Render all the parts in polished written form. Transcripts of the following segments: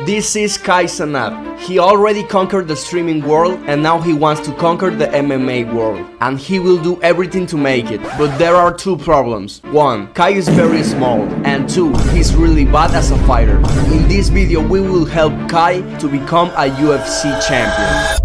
This is Cenat. He already conquered the streaming world and now he wants to conquer the MMA world. And he will do everything to make it. But there are two problems. One, Kai is very small. And two, he's really bad as a fighter. In this video we will help Kai to become a UFC champion.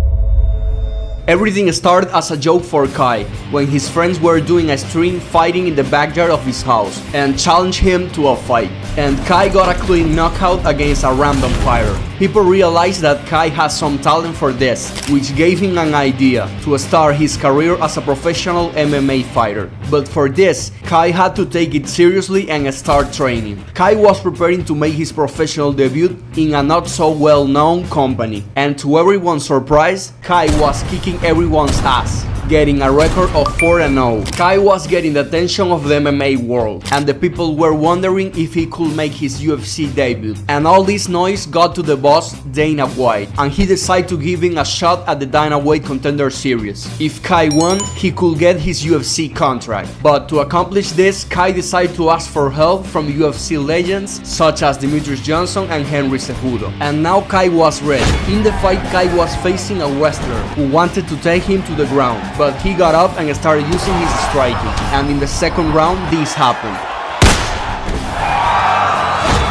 Everything started as a joke for Kai, when his friends were doing a stream fighting in the backyard of his house and challenged him to a fight. And Kai got a clean knockout against a random fighter. People realized that Kai has some talent for this, which gave him an idea to start his career as a professional MMA fighter. But for this, Kai had to take it seriously and start training. Kai was preparing to make his professional debut in a not so well known company. And to everyone's surprise, Kai was kicking everyone's ass, getting a record of 4-0. Kai was getting the attention of the MMA world, and the people were wondering if he could make his UFC debut. And all this noise got to the boss, Dana White, and he decided to give him a shot at the Dynamite Contender series. If Kai won, he could get his UFC contract. But to accomplish this, Kai decided to ask for help from UFC legends such as Demetrius Johnson and Henry Cejudo. And now Kai was ready. In the fight, Kai was facing a wrestler who wanted to take him to the ground. But he got up and started using his striking, and in the second round this happened.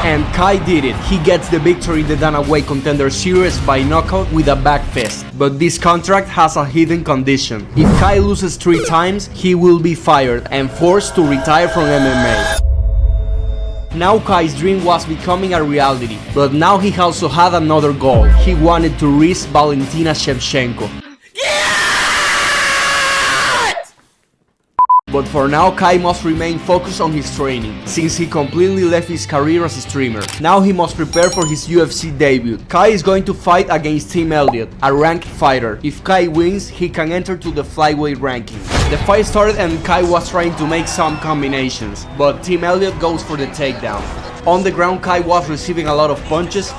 And Kai did it. He gets the victory in the Dynamite Contender series by knockout with a back fist. But this contract has a hidden condition. If Kai loses 3 times, he will be fired and forced to retire from MMA. Now Kai's dream was becoming a reality, but now he also had another goal. He wanted to reach Valentina Shevchenko. But for now, Kai must remain focused on his training, since he completely left his career as a streamer. Now he must prepare for his UFC debut. Kai is going to fight against Tim Elliott, a ranked fighter. If Kai wins, he can enter to the flyweight ranking. The fight started and Kai was trying to make some combinations, but Tim Elliott goes for the takedown. On the ground, Kai was receiving a lot of punches,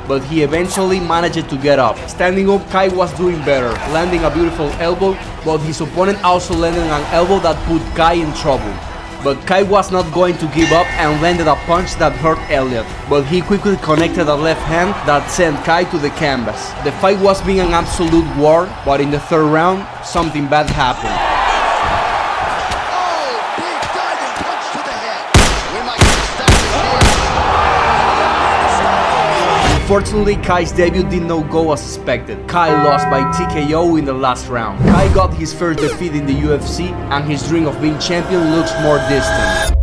but he eventually managed to get up. Standing up, Kai was doing better, landing a beautiful elbow, but his opponent also landed an elbow that put Kai in trouble. But Kai was not going to give up and landed a punch that hurt Elliott, but he quickly connected a left hand that sent Kai to the canvas. The fight was being an absolute war, but in the third round, something bad happened. Unfortunately, Kai's debut did not go as expected. Kai lost by TKO in the last round. Kai got his first defeat in the UFC, and his dream of being champion looks more distant.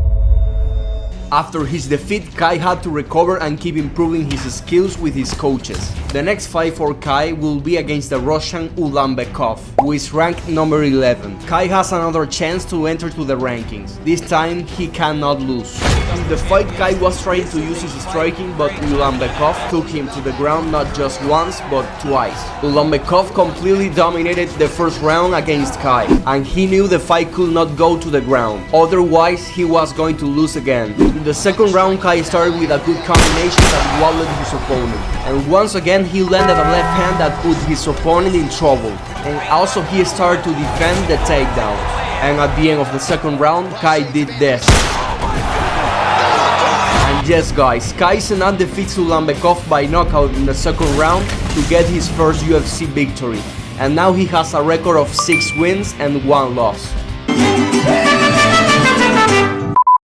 After his defeat, Kai had to recover and keep improving his skills with his coaches. The next fight for Kai will be against the Russian Ulanbekov, who is ranked number 11. Kai has another chance to enter to the rankings. This time, he cannot lose. In the fight, Kai was trying to use his striking, but Ulanbekov took him to the ground not just once, but twice. Ulanbekov completely dominated the first round against Kai, and he knew the fight could not go to the ground. Otherwise, he was going to lose again. In the second round, Kai started with a good combination that walled his opponent. And once again, he landed a left hand that put his opponent in trouble. And also, he started to defend the takedown. And at the end of the second round, Kai did this. And yes guys, Cenat defeats Ulanbekov by knockout in the second round to get his first UFC victory. And now he has a record of 6 wins and 1 loss.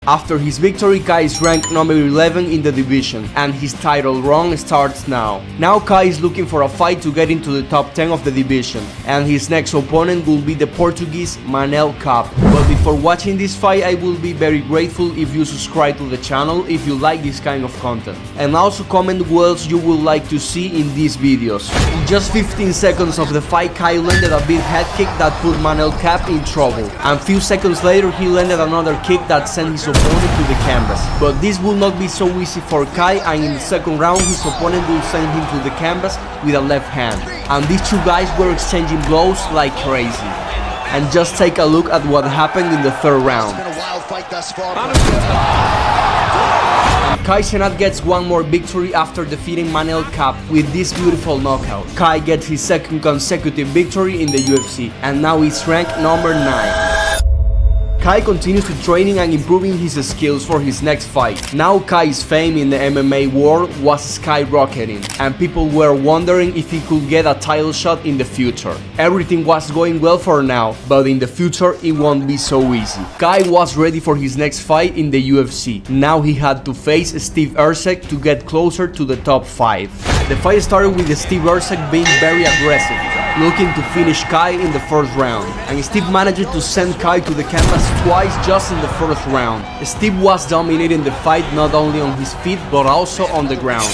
After his victory, Kai is ranked number 11 in the division, and his title run starts now. Now Kai is looking for a fight to get into the top 10 of the division, and his next opponent will be the Portuguese Manel Kape. But before watching this fight, I will be very grateful if you subscribe to the channel if you like this kind of content. And also comment what else you would like to see in these videos. In just 15 seconds of the fight, Kai landed a big head kick that put Manel Kape in trouble. And few seconds later, he landed another kick that sent his opponent to the canvas. But this will not be so easy for Kai, and in the second round his opponent will send him to the canvas with a left hand. And these two guys were exchanging blows like crazy. And just take a look at what happened in the third round. Kai Cenat gets one more victory after defeating Manel Kape with this beautiful knockout. Kai gets his second consecutive victory in the UFC, and now he's ranked number 9. Kai continues to training and improving his skills for his next fight. Now Kai's fame in the MMA world was skyrocketing, and people were wondering if he could get a title shot in the future. Everything was going well for now, but in the future it won't be so easy. Kai was ready for his next fight in the UFC. Now he had to face Steve Erceg to get closer to the top 5. The fight started with Steve Erceg being very aggressive, looking to finish Kai in the first round, and Steve managed to send Kai to the canvas twice just in the first round. Steve was dominating the fight not only on his feet but also on the ground.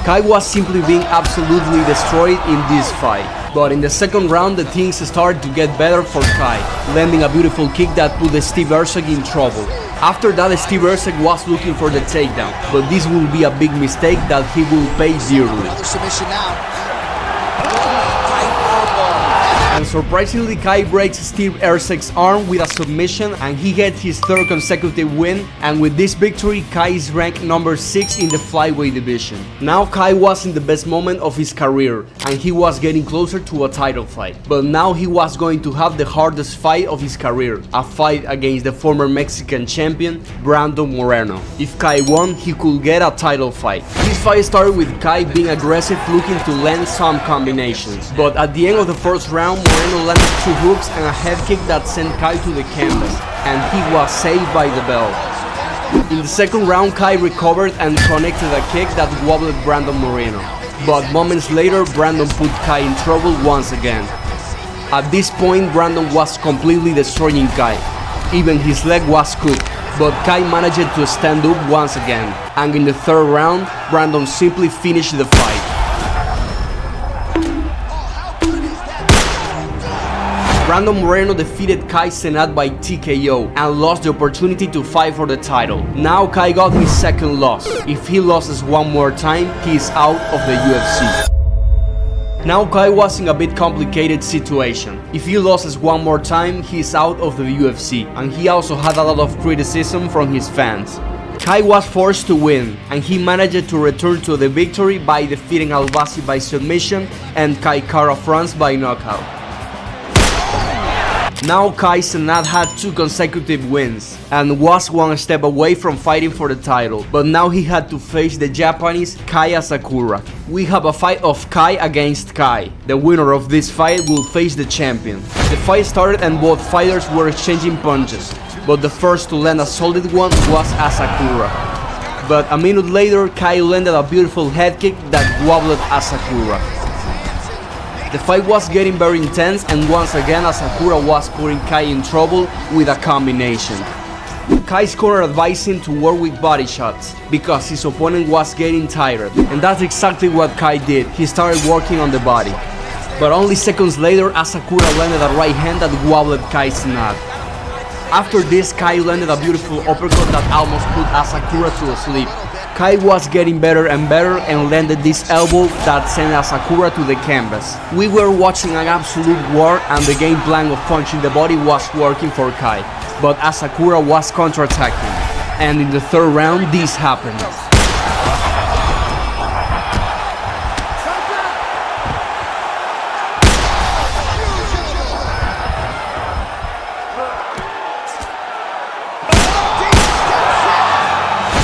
Kai was simply being absolutely destroyed in this fight. But in the second round the things started to get better for Kai, landing a beautiful kick that put Steve Erceg in trouble. After that, Steve Erceg was looking for the takedown, but this will be a big mistake that he will pay dearly. Another submission now. And surprisingly, Kai breaks Steve Erceg's arm with a submission, and he gets his third consecutive win. And with this victory, Kai is ranked number 6 in the flyweight division. Now Kai was in the best moment of his career, and he was getting closer to a title fight. But now he was going to have the hardest fight of his career, a fight against the former Mexican champion, Brandon Moreno. If Kai won, he could get a title fight. This fight started with Kai being aggressive, looking to land some combinations. But at the end of the first round, Moreno landed 2 hooks and a head kick that sent Kai to the canvas, and he was saved by the bell. In the second round, Kai recovered and connected a kick that wobbled Brandon Moreno. But moments later, Brandon put Kai in trouble once again. At this point, Brandon was completely destroying Kai. Even his leg was cooked, but Kai managed to stand up once again. And in the third round, Brandon simply finished the fight. Brandon Moreno defeated Kai Cenat by TKO and lost the opportunity to fight for the title. Now Kai got his second loss. If he loses one more time, he is out of the UFC. Now Kai was in a bit complicated situation. If he loses one more time, he is out of the UFC, and he also had a lot of criticism from his fans. Kai was forced to win, and he managed to return to the victory by defeating Albasi by submission and Kai Kara France by knockout. Now Kai Cenat had 2 consecutive wins and was one step away from fighting for the title, but now he had to face the Japanese Kaya Sakura. We have a fight of Kai against Kai. The winner of this fight will face the champion. The fight started and both fighters were exchanging punches, but the first to land a solid one was Asakura. But a minute later, Kai landed a beautiful head kick that wobbled Asakura. The fight was getting very intense, and once again Asakura was putting Kai in trouble with a combination. Kai's corner advised him to work with body shots because his opponent was getting tired, and that's exactly what Kai did. He started working on the body. But only seconds later, Asakura landed a right hand that wobbled Kai Cenat. After this, Kai landed a beautiful uppercut that almost put Asakura to sleep. Kai was getting better and better and landed this elbow that sent Asakura to the canvas. We were watching an absolute war, and the game plan of punching the body was working for Kai, but Asakura was counterattacking, and in the third round this happened.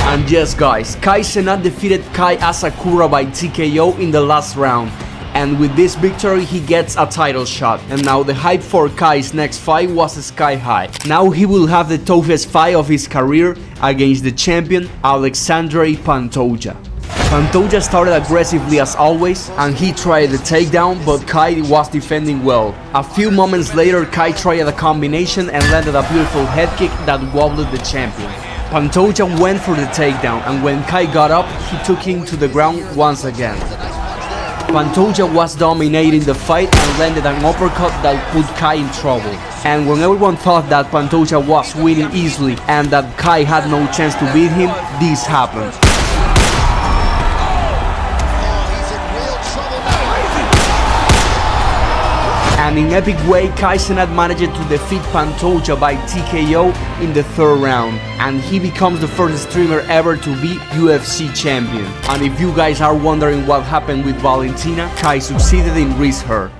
And yes guys, Kai Cenat defeated Kai Asakura by TKO in the last round, and with this victory he gets a title shot. And now the hype for Kai's next fight was sky high. Now he will have the toughest fight of his career against the champion Alexandre Pantoja. Pantoja started aggressively as always, and he tried the takedown, but Kai was defending well. A few moments later, Kai tried a combination and landed a beautiful head kick that wobbled the champion. Pantoja went for the takedown, and when Kai got up, he took him to the ground once again. Pantoja was dominating the fight and landed an uppercut that put Kai in trouble. And when everyone thought that Pantoja was winning easily and that Kai had no chance to beat him, this happened. And in epic way, Kai Cenat managed to defeat Pantoja by TKO in the third round, and he becomes the first streamer ever to be UFC champion. And if you guys are wondering what happened with Valentina, Kai succeeded in raising her.